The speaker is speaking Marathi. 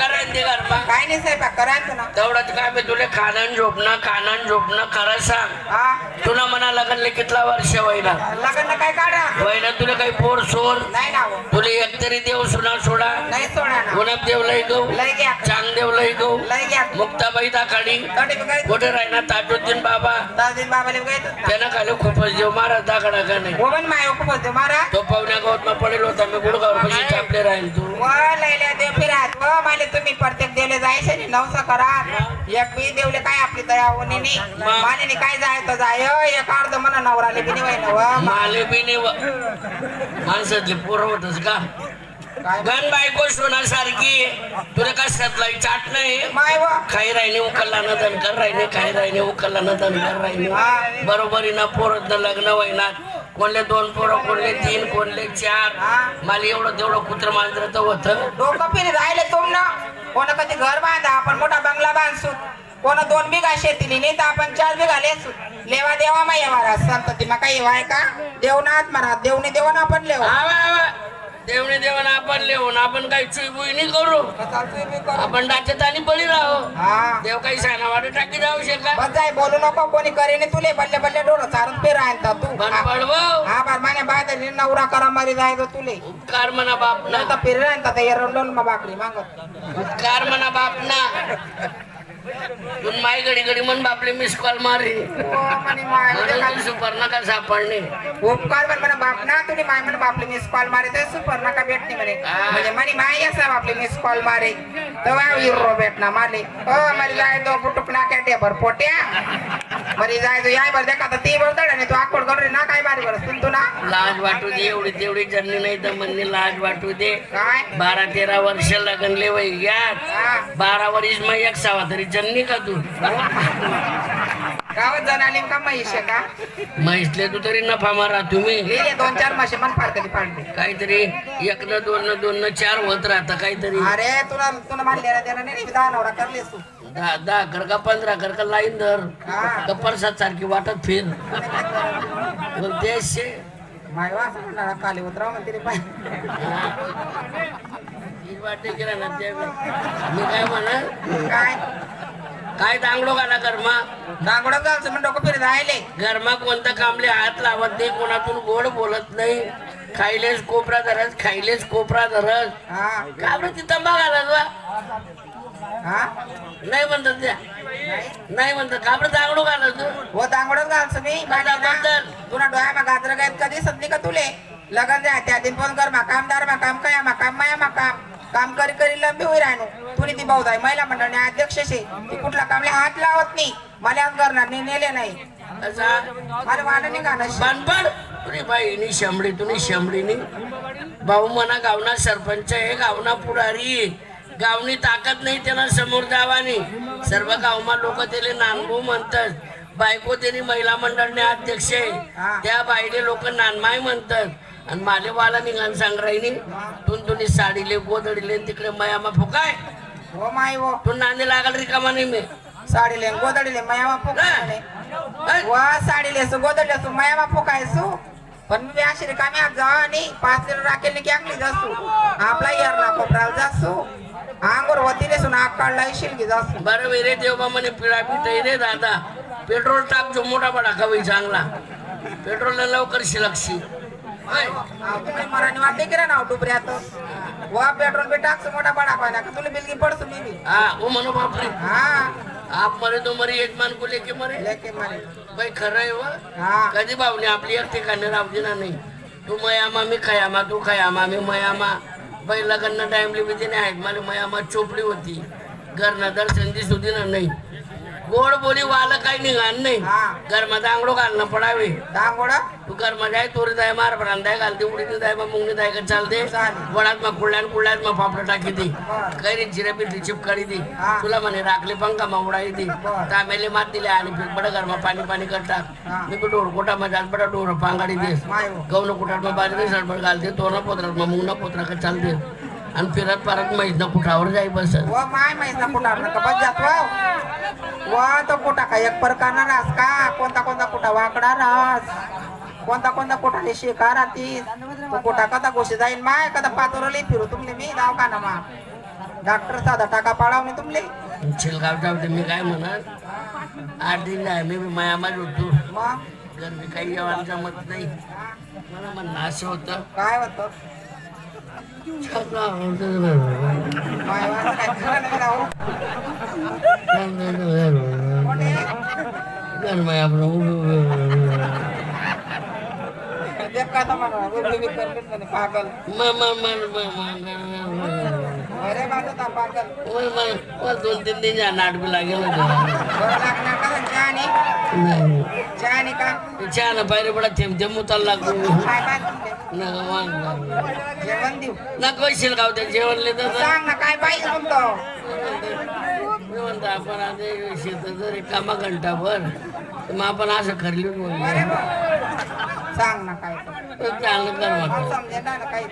करायला ते गरमा काय नाही स्वयंपाक करायचं ना तेवढंच काय मी तुला खाणं झोपणं खरं सांग हा तुला म्हणा लग्नले कितला वर्ष वयना लग्न काय काढा वयना तुला काही पोर सोर नाही ना हो. तुला एकतरी देव सुना सोडा नाही सोडा ना गुलाब देव लय गौ लय घ्या चांग देव लय गौ लय घ्या मुक्ताबाई दाखाडी तोटे बी काय कुठे राहिना ताजुद्दीन बाबा दादीन बाबाले काय त्यानं खाली खूपच देव महाराज दाखडा का नाही गोवन माय खूप होते मारा तो पाहुण्या गावात मग पडेल होता मी गुडगावर कशी छापले राहील तू व लयल्या देव फिरात व माले तुम्ही प्रत्येक देवले जायचे नि नवसा करा एक बी देवले काय आपली दया होणे नी माने काय जायचं जाय एक अर्ध म्हणा नवराले बी नाही व माले बी नाही माणसातले पुरवतच का गण बायको सोनासारखी तुला कशात लाई चाट नाही माय व काही राहिने उकलला न धनकर राहिने काही राहिने उकलला न धनकर राहिने बरोबरीनं पोरत लग्न वैनात कोणले 2 पोरं कोणले 3 कोणले 4 मला एवढं तेवढं कुत्र मांजरत होतं डोकं फिरी राहिले तुम ना कोणा कधी घर बांधा आपण मोठा बंगला बांधसू कोणा 2 बिघा शेतीने नाही तर आपण 4 बिघा लेसू लेवा देवा मा येवारा संतती मा काही वाय का देवनाथ मरा देवने देवा ना आपण लेवा देवने देवाना आपण लेवून आपण काही चुईबुई नाही करू आपण डाच्यात आणि बळी राहू हा देव काही सांगा वाट टाकी जाऊ शका बस जाय बोलू नको कोणी करेने तुले बल्ले बल्ले डोळं चारून फिर आणता तू बनपडव हा बार माने बाय नवरा करा मारी जायचं तुले उपकार म्हणा बापना नाही तर फिर आणता ते एरंडोल मा बाकडी मागत उपकार म्हणा बापना तुम माई घडी घडी म्हण बापले मिस कॉल मारी सुपर नका सापडणे उपकार बर म्हणा बाप ना तुम्ही माय म्हणे बापले मिस कॉल मारे तर सुपर नका भेटणे म्हणे म्हणजे म्हणे माय असा बापले मिस कॉल मारे तेव्हा हिरो भेटना मारले हो मरी जाय तो बुटुक ना कॅटे भर पोट्या मरी जाय तो याय बर देखा तर ती बोलतड आणि तू आकोड करू ना काय बारी बर सुन तू ना लाज वाटू दे एवढी तेवढी जन्नी नाही तर म्हणणे लाज वाटू दे काय 12-13 वर्ष लगनले वय घ्या 12 वर्ष मग 1 सावा तरी जन्नी का तू गावात जणाली का म्हैस का म्हैसले तू तरी नफा मारा तुम्ही हे 2-4 मासे मन फार कधी पाडले काहीतरी 1 न 2 न 2 न 4 होत राहता काहीतरी अरे तुला तुला मानलेला देणार नाही 10 नवरा करलेस तू 10 कर का 15 कर का लाईन धर का परसात सारखी वाटत फिर देश माय वास काली उतराव म्हणते रे पाय वाटे केला ना मी काय म्हणा काय काय दांगडो गाला गरमा दांगडं घालचं म्हणून डोकं फिरत राहिले गरमा कोणतं कामले हात लावत नाही कोणातून गोड बोलत नाही खायलेच कोपरा धरत खायलेच कोपरा धरत हा का बरं ती तंबा घाला हा नाही म्हणतात त्या नाही म्हणतात का बरं दांगडो घाला तू हो दांगडच घालचं मी बद्दल तुला डोळ्या मा गाजर गायत कधी सतली का तुले लगन जाय त्या दिन फोन कर मा कामदार मा काम काय मा काम माया मा काम करी करी लंबी होई राहणो तुनी ती भाऊ जाय महिला मंडळाने अध्यक्ष शे ती कुठला कामले हात लावत नाही मला आज करणार नेले नाही मला वाटत नाही गाणं बनपड तुझी बाईनी शंभडी तुनी शंभडीनी भाऊ म्हणा गावना सरपंच आहे गावना पुढारी गावनी ताकद नाही त्यांना समोर जावानी सर्व गावमा लोक त्याला नानभाऊ म्हणतात बायको त्यांनी महिला मंडळने अध्यक्ष आहे त्या बाईले लोक नानमाय म्हणतात आणि माले वाला निघान सांगरायनी तुम्ही साडीले गोदडीले तिकडे मयामा फुकाय हो माय हो तू नांदे लागल रिकामा नाही मी साडीले गोदडीले मायामा फुकाय वा साडीले सु गोदडले सु मायामा फुकायसु पण मी अशी रिकामी आज जा आणि 5 लिटर राखेल की आकली जासू आपला येरला कोपराला जासू आंगोर वतीने सुन आग काढला शिलगी जासू बरं वेरे देवबा म्हणे पिळा पिठ रे दादा पेट्रोल टाक जो मोठा बडा कवी चांगला पेट्रोल लवकर शिलक्षी तुम्ही मराठी वाटते की ना डुबऱ्यात वा पेट्रोल बी टाकस मोठा बडा पाहिला का तुला बिलगी पडसू मी हा ओ म्हणो बापरे हा आप मरे तो मरी यजमान को लेके मरे लेके मारे भाई खरं आहे व हा कधी भावने आपली एक ठिकाणी राहू ना नाही तू मयामा मी खयामा तू खयामा मी मयामा बाई लग्न टाइमली बी तिने आहेत मला मयामा चोपडी होती घरनं दर्शन दिसू दिना नाही गोड बोली वाला काही निघाल नाही घरमा दांगडो घालणं पडावे दांगोडा तू घरमा जाय तोरी जाय मार पडान जाय घालते उडीने जाय मग मुंगणी जाय का चालते वडात मग कुळ्यात मग पापड टाकी दे काही जिरे पिठली चिपकाडी दे तुला म्हणे राखले पंखा मग उडाई दे तामेले मात दिले आणि बडा घरमा पाणी पाणी करतात मी डोर कोटा मग आज बडा डोर पांगाडी दे गौन कुटात मग बाजरी सरबड घालते तोरणा पोत्रात मग मुंगना पोत्रा का चालते आणि फिरत परत म्हैसना कुठावर जाई बस व माय म्हैसना कुठावर का बस जात वा तो कुठा का एक प्रकारना रास का कोणता कोणता कुठा वाकडा रास कोणता कोणता कुठाले शिकार राहतीस तो कुठा कदा गोशी जाईन माय कदा पातोरली फिरू तुमले मी जाऊ का ना मा डॉक्टर साधा टाका पाडाव नाही तुमले शिलगावच्या होते मी काय म्हणत 8 दिन आहे मी माया माझ होतो मग घर मी काही जेवायला जमत नाही मला म्हणणं असं होतं काय होतं छापला होतं. माय वाला काय खरं नाही राव. कोण आहे? घर माय आपलं देख का तर म्हणा, उभी करलीच म्हणे, पागल अरे माझं ता पागल 2-3 दिन नाटक लागेल बरं लागणार का चहा नाही का छान पायरे पडा थेंब थेंब उतार लागतो काय पाहिजे जेवण देऊ नको शिलगावच्या जेवणले तर सांग ना काय पाहिजे म्हणतो मी म्हणतो आपण आता शेतात जर कामा घंटाभर तर मग आपण असं खरली अरे बा. सांग ना काय तर. चाललं कर मला म्हणतो समजेल ना काही